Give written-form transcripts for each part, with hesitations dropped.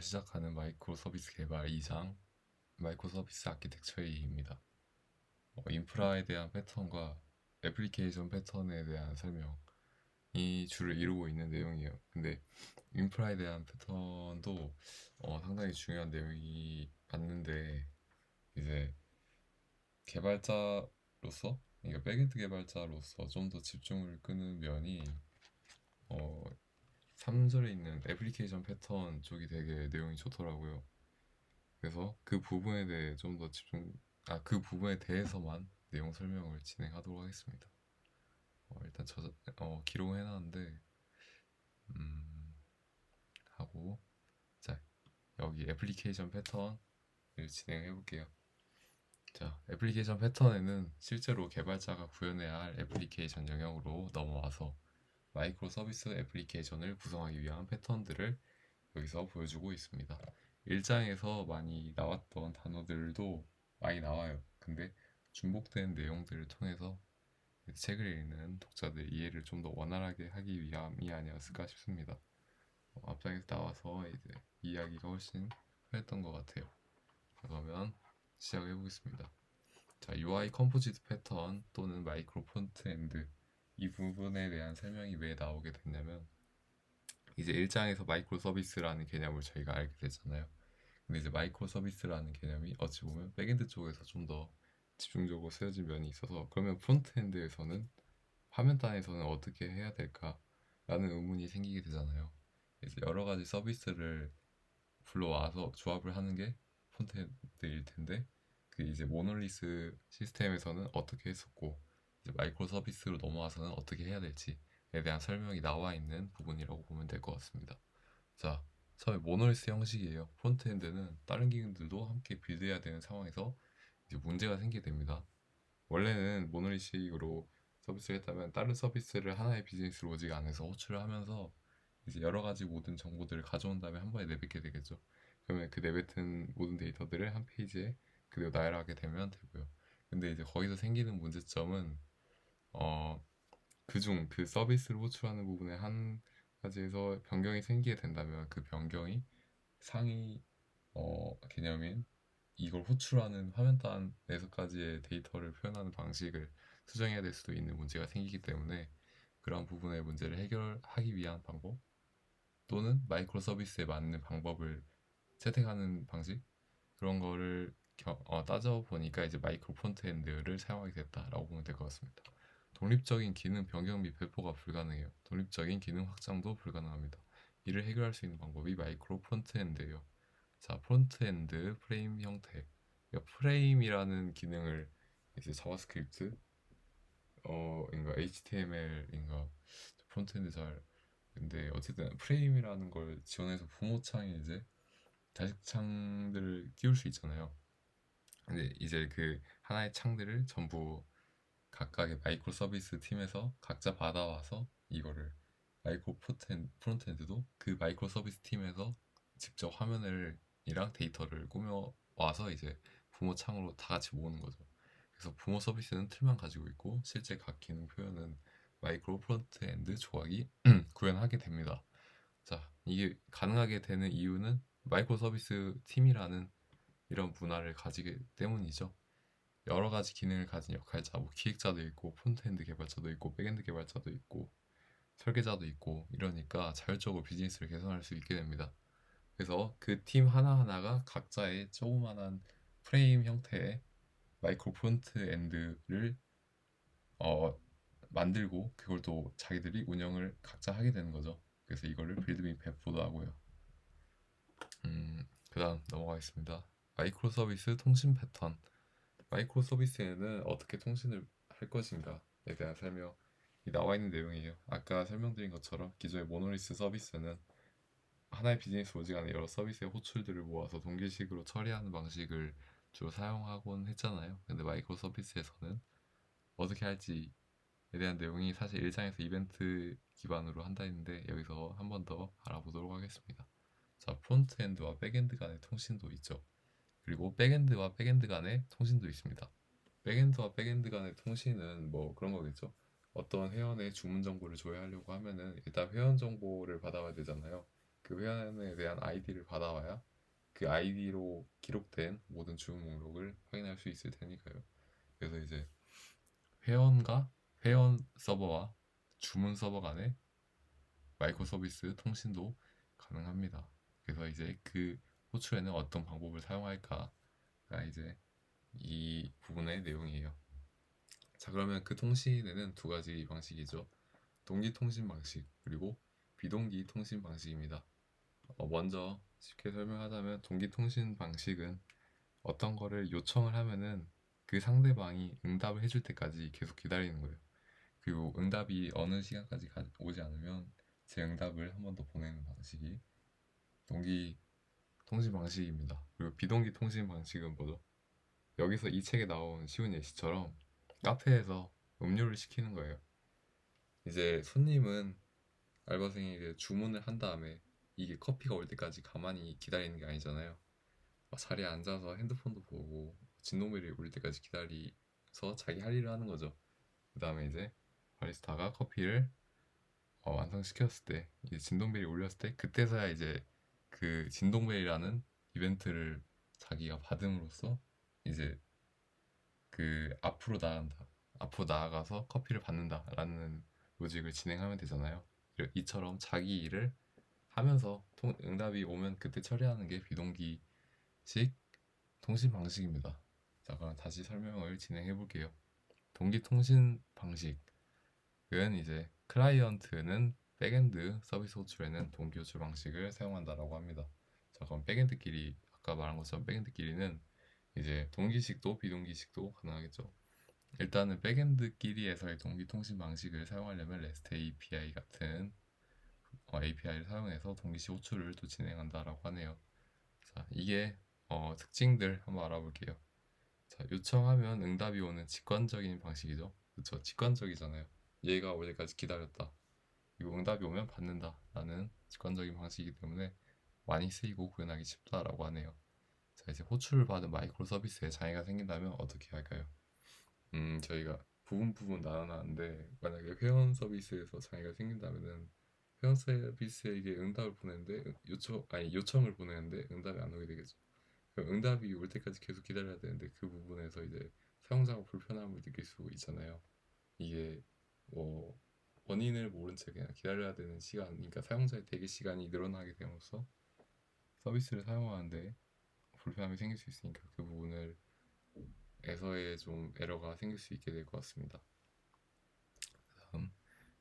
시작하는 마이크로 서비스 개발 2장 마이크로 서비스 아키텍처입니다. 인프라에 대한 패턴과 애플리케이션 패턴에 대한 설명이 주를 이루고 있는 내용이에요. 근데 인프라에 대한 패턴도 상당히 중요한 내용이 맞는데 이제 개발자로서 그러니까 백엔드 개발자로서 좀 더 집중을 끄는 면이 3절에 있는 애플리케이션 패턴 쪽이 되게 내용이 좋더라고요. 그래서 그 부분에 대해 좀 더 그 부분에 대해서만 내용 설명을 진행하도록 하겠습니다. 일단 기록을 해놨는데, 음, 하고, 자, 여기 애플리케이션 패턴을 진행해 볼게요. 자, 애플리케이션 패턴에는 실제로 개발자가 구현해야 할 애플리케이션 영역으로 넘어와서 마이크로 서비스 애플리케이션을 구성하기 위한 패턴들을 여기서 보여주고 있습니다. 1장에서 많이 나왔던 단어들도 많이 나와요. 근데 중복된 내용들을 통해서 책을 읽는 독자들 이해를 좀 더 원활하게 하기 위함이 아니었을까 싶습니다. 앞장에서 나와서 이제 이야기가 훨씬 편했던 것 같아요. 그러면 시작해 보겠습니다. 자, UI 컴포지트 패턴 또는 마이크로 폰트엔드 이 부분에 대한 설명이 왜 나오게 됐냐면 이제 1장에서 마이크로 서비스라는 개념을 저희가 알게 되잖아요. 근데 이제 마이크로 서비스라는 개념이 어찌 보면 백엔드 쪽에서 좀 더 집중적으로 쓰여진 면이 있어서 그러면 프론트엔드에서는 화면단에서는 어떻게 해야 될까라는 의문이 생기게 되잖아요. 이제 여러 가지 서비스를 불러와서 조합을 하는 게 프론트엔드일 텐데 그 이제 모놀리스 시스템에서는 어떻게 했었고 이제 마이크로 서비스로 넘어와서는 어떻게 해야 될지에 대한 설명이 나와 있는 부분이라고 보면 될 것 같습니다. 자, 처음에 모노리스 형식이에요. 프론트엔드는 다른 기능들도 함께 빌드해야 되는 상황에서 이제 문제가 생기게 됩니다. 원래는 모노리식으로 서비스를 했다면 다른 서비스를 하나의 비즈니스 로직 안에서 호출을 하면서 이제 여러 가지 모든 정보들을 가져온 다음에 한 번에 내뱉게 되겠죠. 그러면 그 내뱉은 모든 데이터들을 한 페이지에 그대로 나열하게 되면 되고요. 근데 이제 거기서 생기는 문제점은 그중 그 서비스를 호출하는 부분에 한 가지에서 변경이 생기게 된다면 그 변경이 상위 개념인 이걸 호출하는 화면단에서까지의 데이터를 표현하는 방식을 수정해야 될 수도 있는 문제가 생기기 때문에 그런 부분의 문제를 해결하기 위한 방법 또는 마이크로 서비스에 맞는 방법을 채택하는 방식 그런 거를 따져보니까 이제 마이크로 폰트엔드를 사용하게 됐다라고 보면 될 것 같습니다. 독립적인 기능 변경 및 배포가 불가능해요. 독립적인 기능 확장도 불가능합니다. 이를 해결할 수 있는 방법이 마이크로 프론트엔드예요. 자, 프론트엔드 프레임 형태. 프레임이라는 기능을 이제 자바스크립트, 인가 HTML인가 프론트엔드 잘 근데 어쨌든 프레임이라는 걸 지원해서 부모 창에 이제 자식 창들을 띄울 수 있잖아요. 근데 이제 그 하나의 창들을 전부 각각의 마이크로 서비스 팀에서 각자 받아와서 이거를 마이크로 프론트엔드도 그 마이크로 서비스 팀에서 직접 화면을 이랑 데이터를 꾸며 와서 이제 부모 창으로 다 같이 모으는 거죠. 그래서 부모 서비스는 틀만 가지고 있고 실제 각 기능 표현은 마이크로 프론트엔드 조각이 구현하게 됩니다. 자, 이게 가능하게 되는 이유는 마이크로 서비스 팀이라는 이런 문화를 가지기 때문이죠. 여러 가지 기능을 가진 역할자, 뭐 기획자도 있고, 프론트엔드 개발자도 있고, 백엔드 개발자도 있고, 설계자도 있고, 이러니까 자율적으로 비즈니스를 개선할 수 있게 됩니다. 그래서 그 팀 하나하나가 각자의 조그만한 프레임 형태의 마이크로 프론트엔드를 만들고 그걸 또 자기들이 운영을 각자 하게 되는 거죠. 그래서 이거를 빌드 및 배포도 하고요. 그 다음 넘어가겠습니다. 마이크로 서비스 통신 패턴. 마이크로 서비스에는 어떻게 통신을 할 것인가에 대한 설명이 나와 있는 내용이에요. 아까 설명드린 것처럼 기존의 모노리스 서비스는 하나의 비즈니스 로직 안에 여러 서비스의 호출들을 모아서 동기식으로 처리하는 방식을 주로 사용하곤 했잖아요. 근데 마이크로 서비스에서는 어떻게 할지에 대한 내용이 사실 일상에서 이벤트 기반으로 한다 했는데 여기서 한 번 더 알아보도록 하겠습니다. 자, 프론트엔드와 백엔드 간의 통신도 있죠. 그리고 백엔드와 백엔드 간의 통신도 있습니다. 백엔드와 백엔드 간의 통신은 뭐 그런 거겠죠. 어떤 회원의 주문 정보를 조회하려고 하면은 일단 회원 정보를 받아와야 되잖아요. 그 회원에 대한 아이디를 받아와야 그 아이디로 기록된 모든 주문 목록을 확인할 수 있을 테니까요. 그래서 이제 회원과 회원 서버와 주문 서버 간의 마이크로 서비스 통신도 가능합니다. 그래서 이제 그 호출에는 어떤 방법을 사용할까가 이제 이 부분의 내용이에요. 자, 그러면 그 통신에는 두 가지 방식이죠. 동기 통신 방식 그리고 비동기 통신 방식입니다. 먼저 쉽게 설명하자면 동기 통신 방식은 어떤 거를 요청을 하면은 그 상대방이 응답을 해줄 때까지 계속 기다리는 거예요. 그리고 응답이 어느 시간까지 오지 않으면 제 응답을 한 번 더 보내는 방식이 동기 통신 방식입니다. 그리고 비동기 통신 방식은 뭐죠? 여기서 이 책에 나온 쉬운 예시처럼 카페에서 음료를 시키는 거예요. 이제 손님은 알바생에게 주문을 한 다음에 이게 커피가 올 때까지 가만히 기다리는 게 아니잖아요. 자리에 앉아서 핸드폰도 보고 진동벨이 울릴 때까지 기다리서 자기 할 일을 하는 거죠. 그 다음에 이제 바리스타가 커피를 완성시켰을 때 이제 진동벨이 울렸을 때 그때서야 이제 그 진동벨이라는 이벤트를 자기가 받음으로써 이제 그 앞으로 나간다. 앞으로 나아가서 커피를 받는다라는 로직을 진행하면 되잖아요. 이처럼 자기 일을 하면서 응답이 오면 그때 처리하는 게 비동기식 통신 방식입니다. 자, 그럼 다시 설명을 진행해 볼게요. 동기 통신 방식은 이제 클라이언트는 백엔드 서비스 호출에는 동기 호출 방식을 사용한다라고 합니다. 자, 그럼 백엔드끼리 아까 말한 것처럼 백엔드끼리는 이제 동기식도 비동기식도 가능하겠죠. 일단은 백엔드끼리에서의 동기 통신 방식을 사용하려면 REST API 같은 API를 사용해서 동기식 호출을 또 진행한다라고 하네요. 자, 이게 특징들 한번 알아볼게요. 자, 요청하면 응답이 오는 직관적인 방식이죠. 그쵸? 직관적이잖아요. 얘가 올 때까지 기다렸다. 그리고 응답이 오면 받는다라는 직관적인 방식이기 때문에 많이 쓰이고 구현하기 쉽다라고 하네요. 자, 이제 호출을 받은 마이크로 서비스에 장애가 생긴다면 어떻게 할까요? 저희가 부분 나눠놨는데 만약에 회원 서비스에서 장애가 생긴다면은 회원 서비스에게 응답을 보내는데 요청을 보내는데 응답이 안 오게 되겠죠. 그럼 응답이 올 때까지 계속 기다려야 되는데 그 부분에서 이제 사용자가 불편함을 느낄 수 있잖아요. 이게 뭐 원인을 모른 채 그냥 기다려야 되는 시간, 그러니까 사용자의 대기 시간이 늘어나게 됨으로써 서비스를 사용하는데 불편함이 생길 수 있으니까 그 부분을 에서의 좀 에러가 생길 수 있게 될 것 같습니다. 다음,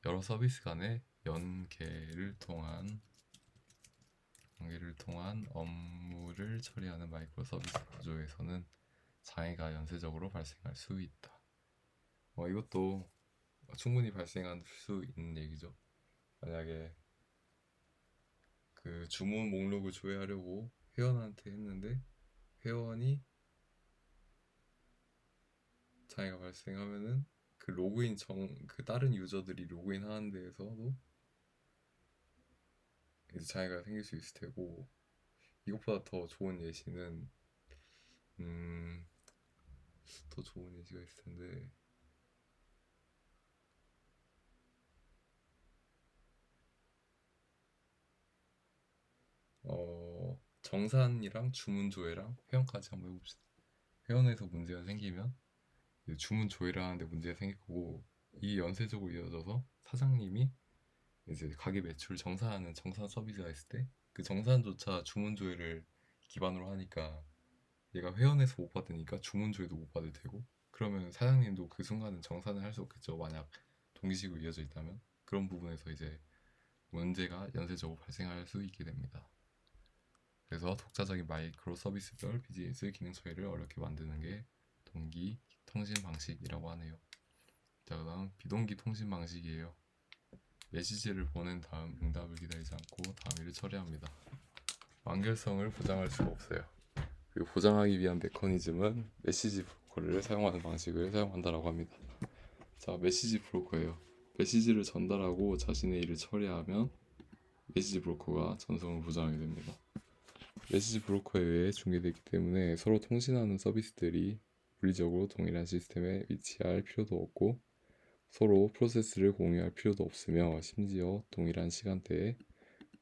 여러 서비스 간의 연계를 통한 업무를 처리하는 마이크로 서비스 구조에서는 장애가 연쇄적으로 발생할 수 있다. 이것도 충분히 발생할 수 있는 얘기죠. 만약에 그 주문 목록을 조회하려고 회원한테 했는데 회원이 장애가 발생하면은 그 다른 유저들이 로그인 하는 데에서도 이제 장애가 생길 수 있을 테고, 이것보다 더 좋은 예시는 더 좋은 예시가 있을 텐데 정산이랑 주문 조회랑 회원까지 한번 해봅시다. 회원에서 문제가 생기면 이제 주문 조회를 하는데 문제가 생길 거고, 이게 연쇄적으로 이어져서 사장님이 이제 가게 매출 정산하는 정산 서비스가 있을 때 그 정산조차 주문 조회를 기반으로 하니까 얘가 회원에서 못 받으니까 주문 조회도 못 받을 테고, 그러면 사장님도 그 순간은 정산을 할 수 없겠죠. 만약 동기식으로 이어져 있다면 그런 부분에서 이제 문제가 연쇄적으로 발생할 수 있게 됩니다. 그래서 독자적인 마이크로 서비스별 비즈니스 기능 처리를 어렵게 만드는 게 동기 통신 방식이라고 하네요. 자, 그다음 비동기 통신 방식이에요. 메시지를 보낸 다음 응답을 기다리지 않고 다음 일을 처리합니다. 완결성을 보장할 수가 없어요. 그리고 보장하기 위한 메커니즘은 메시지 브로커를 사용하는 방식을 사용한다라고 합니다. 자, 메시지 브로커예요. 메시지를 전달하고 자신의 일을 처리하면 메시지 브로커가 전송을 보장하게 됩니다. 메시지 브로커에 의해 중개되기 때문에 서로 통신하는 서비스들이 물리적으로 동일한 시스템에 위치할 필요도 없고 서로 프로세스를 공유할 필요도 없으며 심지어 동일한 시간대에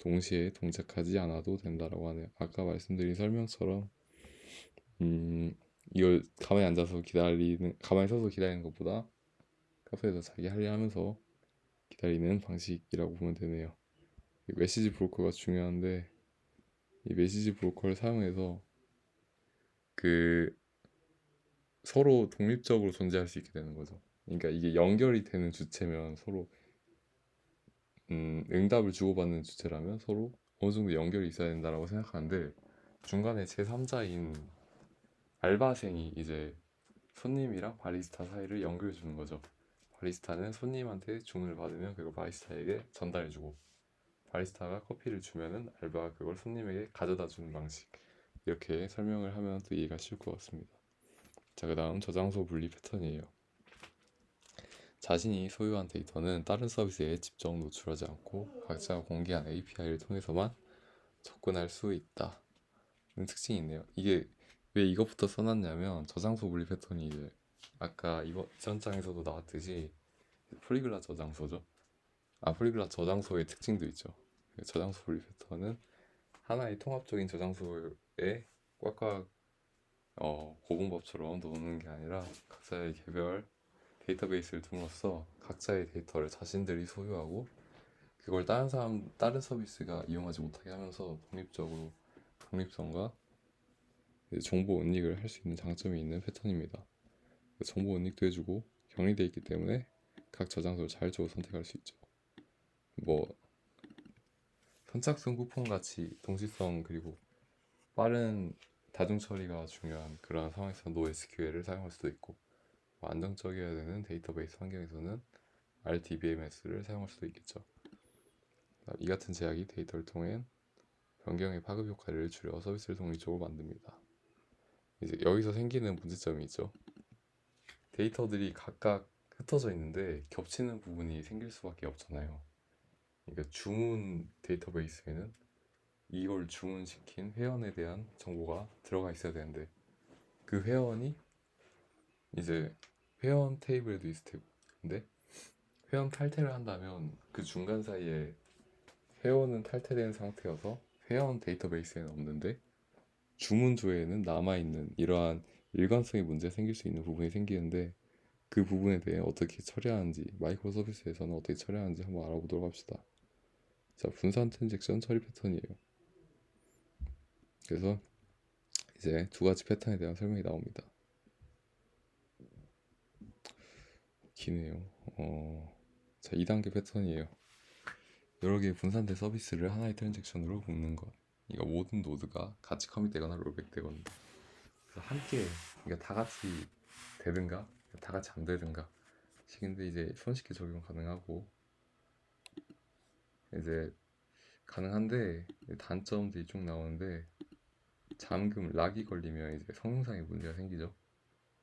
동시에 동작하지 않아도 된다라고 하네요. 아까 말씀드린 설명처럼 이걸 가만히 서서 기다리는 것보다 카페에서 자기 할 일 하면서 기다리는 방식이라고 보면 되네요. 메시지 브로커가 중요한데 이 메시지 브로커를 사용해서 그 서로 독립적으로 존재할 수 있게 되는 거죠. 그러니까 이게 연결이 되는 주체면 서로 응답을 주고받는 주체라면 서로 어느 정도 연결이 있어야 된다라고 생각하는데 중간에 제3자인 알바생이 이제 손님이랑 바리스타 사이를 연결해 주는 거죠. 바리스타는 손님한테 주문을 받으면 그걸 바리스타에게 전달해주고 바리스타가 커피를 주면은 알바가 그걸 손님에게 가져다 주는 방식. 이렇게 설명을 하면 또 이해가 쉬울 것 같습니다. 자, 그 다음 저장소 분리 패턴이에요. 자신이 소유한 데이터는 다른 서비스에 직접 노출하지 않고 각자가 공개한 API를 통해서만 접근할 수 있다는 특징이 있네요. 이게 왜 이것부터 써놨냐면 저장소 분리 패턴이 이제 아까 이번 장에서도 나왔듯이 프리글라 저장소죠. 프리글라 저장소의 특징도 있죠. 저장소 분리 패턴은 하나의 통합적인 저장소에 꽉꽉 고분법처럼 놓는 게 아니라 각자의 개별 데이터베이스를 둠으로써 각자의 데이터를 자신들이 소유하고 그걸 다른 서비스가 이용하지 못하게 하면서 독립성과 정보 은닉을 할 수 있는 장점이 있는 패턴입니다. 정보 은닉도 해주고 격리되어 있기 때문에 각 저장소를 자율적으로 선택할 수 있죠. 뭐 선착순 쿠폰 같이 동시성 그리고 빠른 다중 처리가 중요한 그런 상황에서 NoSQL을 사용할 수도 있고 안정적이어야 되는 데이터베이스 환경에서는 RDBMS를 사용할 수도 있겠죠. 이 같은 제약이 데이터를 통해 변경의 파급 효과를 줄여 서비스를 독립적으로 만듭니다. 이제 여기서 생기는 문제점이 있죠. 데이터들이 각각 흩어져 있는데 겹치는 부분이 생길 수밖에 없잖아요. 그러니까 주문 데이터베이스에는 이걸 주문시킨 회원에 대한 정보가 들어가 있어야 되는데 그 회원이 이제 회원 테이블에도 있을 테고 근데 회원 탈퇴를 한다면 그 중간 사이에 회원은 탈퇴된 상태여서 회원 데이터베이스에는 없는데 주문 조회에는 남아있는 이러한 일관성의 문제가 생길 수 있는 부분이 생기는데 그 부분에 대해 어떻게 처리하는지 마이크로 서비스에서는 어떻게 처리하는지 한번 알아보도록 합시다. 자, 분산 트랜잭션 처리 패턴이에요. 그래서 이제 두 가지 패턴에 대한 설명이 나옵니다. 기네요. 자, 2단계 패턴이에요. 여러 개의 분산된 서비스를 하나의 트랜잭션으로 묶는 것. 그러니까 모든 노드가 같이 커밋되거나 롤백되거나 그래서 함께 그러니까 다 같이 되든가 다 같이 안 되든가 식인데 이제 손쉽게 적용 가능하고 이제 가능한데 단점들이 쭉 나오는데 잠금 락이 걸리면 이제 성능상의 문제가 생기죠.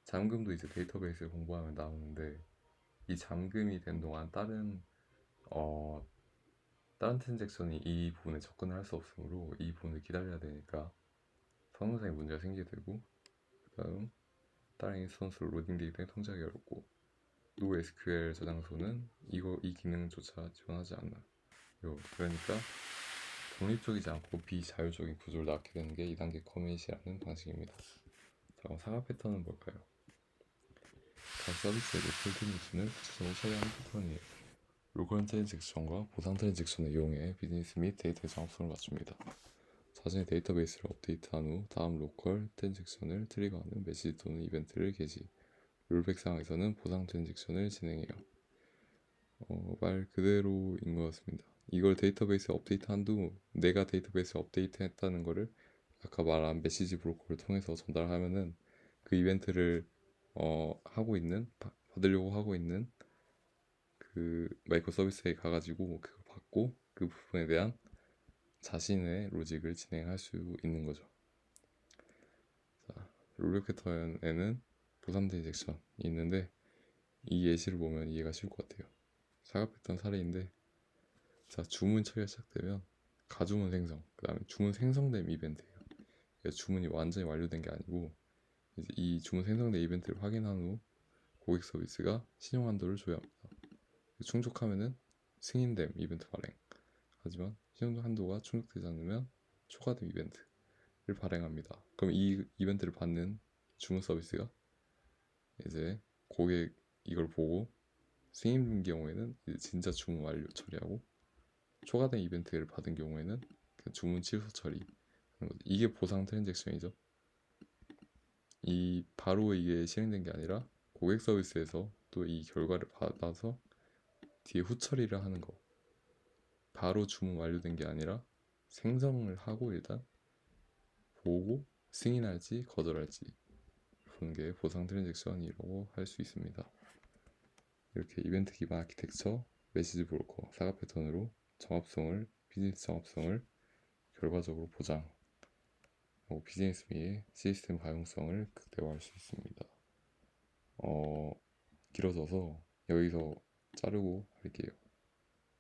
잠금도 이제 데이터베이스에 공부하면 나오는데 이 잠금이 된 동안 다른 트랜잭션이 이 부분에 접근을 할 수 없으므로 이 부분을 기다려야 되니까 성능상의 문제가 생기게 되고 그 다음 다른 인스턴스로 로딩되기 때문에 통제하기 어렵고 NoSQL 저장소는 이 기능조차 지원하지 않나요. 그러니까 독립적이지 않고 비자율적인 구조를 낳게 되는 게 2단계 커밋이라는 방식입니다. 자, 그럼 사과 패턴은 뭘까요? 각 서비스의 로컬 트랜잭션을 구체적으로 처리하는 패턴이에요. 로컬 트랜잭션과 보상 트랜잭션을 이용해 비즈니스 및 데이터의 정확성을 맞춥니다. 자신의 데이터베이스를 업데이트한 후 다음 로컬 트랜잭션을 트리거하는 메시지 또는 이벤트를 게시. 롤백 상황에서는 보상 트랜잭션을 진행해요. 말 그대로인 것 같습니다. 이걸 데이터베이스에 업데이트한 후 내가 데이터베이스에 업데이트했다는 거를 아까 말한 메시지 브로커를 통해서 전달하면은 그 이벤트를 받으려고 하고 있는 그 마이크로 서비스에 가가지고 그걸 받고 그 부분에 대한 자신의 로직을 진행할 수 있는 거죠. 자, 롤백 패턴에는 보상 트랜잭션이 있는데 이 예시를 보면 이해가 쉬울 것 같아요. 사각 패턴 사례인데 자, 주문 처리가 시작되면 가주문 생성, 그 다음에 주문 생성됨 이벤트예요. 그러니까 주문이 완전히 완료된 게 아니고 이제 이 주문 생성된 이벤트를 확인한 후 고객 서비스가 신용 한도를 조회합니다. 충족하면은 승인됨 이벤트 발행. 하지만 시정 한도가 충족되지 않으면 초과된 이벤트를 발행합니다. 그럼 이 이벤트를 받는 주문 서비스가 이제 고객 이걸 보고 승인된 경우에는 이제 진짜 주문 완료 처리하고, 초과된 이벤트를 받은 경우에는 그 주문 취소 처리 하는 거죠. 이게 보상 트랜잭션이죠. 이 바로 이게 실행된 게 아니라 고객 서비스에서 또 이 결과를 받아서 뒤에 후처리를 하는 거. 바로 주문 완료된 게 아니라 생성을 하고 일단 보고 승인할지 거절할지 보는 게 보상 트랜잭션이라고 할 수 있습니다. 이렇게 이벤트 기반 아키텍처, 메시지 브로커, 사과 패턴으로 정합성을, 비즈니스 정합성을 결과적으로 보장하고 비즈니스 및 시스템 가용성을 극대화할 수 있습니다. 길어져서 여기서 자르고 할게요.